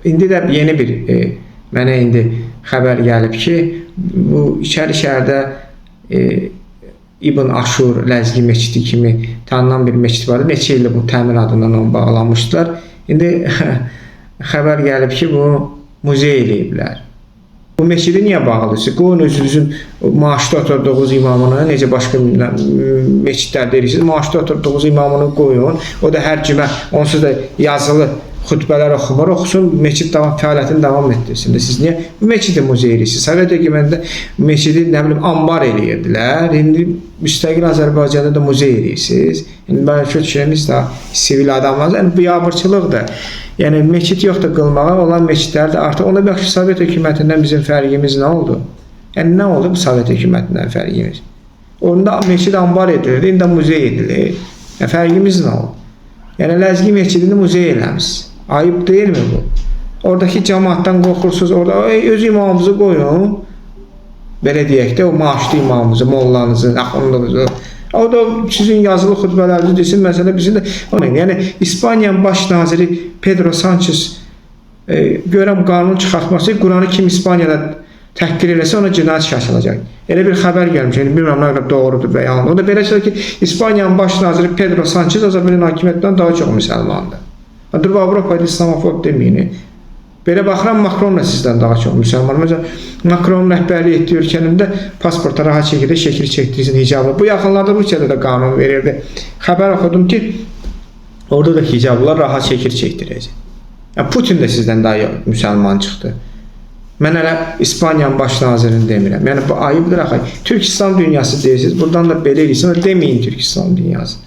İndi də yeni bir mənə indi xəbər gəlib ki, bu İçəri şəhərdə İbn Aşur Ləzgi Meçidi kimi tanınan bir meçid var. Neçə ildir bu təmir adından onu bağlamışdılar. İndi xəbər gəlib ki, bu muzey eləyiblər. Bu meçidi niyə bağlıdır? Qoyun özünüzün maaşda oturduğunuz imamını, necə başqa meçidlərdə edirsiniz, maaşda oturduğunuz imamını qoyun. O da hər cümə, onsuz da yazılı xütbələr oxumur, oxusun, meçid fəaliyyətini davam etdirsin. Siz niyə bu meçidi muzey edirsiniz? Sovet hökumətində meçidi, nə bilim, ambar eləyirdilər. İndi müstəqil Azərbaycanda da muzey edirsiniz. İndi mən çox düşünürüz də sivil adamlar, yəni biabırçılıqdır. Yəni meçid yoxdur qılmağa, olan meçidlər də artıq. Ona baxış Sovet hökumətindən bizim fərqimiz nə oldu? Yəni nə oldu bu Sovet hökumətindən fərqimiz? Onda meçid ambar edilirdi, indi muzey edilir. Yəni fərqimiz nə oldu? Yəni Ləzgi meçidini muzey eləmişsiniz. Ayıb deyilmi bu? Oradakı cəmaatdan qorxursunuz, orada öz imamınızı qoyun. Belə deyək də, o maaşlı imamınızı, mollanızı, axınlığınızı. O da sizin yazılı xütbələrinizi desin, məsələ bizim də. Yəni İspaniyanın baş naziri Pedro Sanchez görəm qanun çıxartması, Quranı kim İspaniyada təhqir eləsə ona cinayət işi açılacaq. Elə bir xəbər gəlmiş, yəni bilmirəm nə qədər doğrudur və yanlış. O da belə şeydir ki, İspaniyanın baş naziri Pedro Sanchez Azərbaycan hakimiyyətindən daha çox müsəlmandır. Dur, Avropada İslamofob deməyin. Belə baxıram, Macron da sizdən daha çox müsəlman. Məsələn, Macron rəhbərlik etdiyi ölkənin də pasporta rahat şəkildə şəkil çəkdirsin hicablı. Bu yaxınlarda Rusiyada da qanun verirdi. Xəbər oxudum ki, orada da hicablılar rahat şəkil çəkdirəcək. Yəni, Putin də sizdən daha müsəlman çıxdı. Mən hələ İspaniyanın baş nazirini demirəm. Yəni, bu ayıbdır axı. Türk İslam dünyası deyirsiniz, buradan da belə edirsiniz, deməyin Türk İslam dünyası.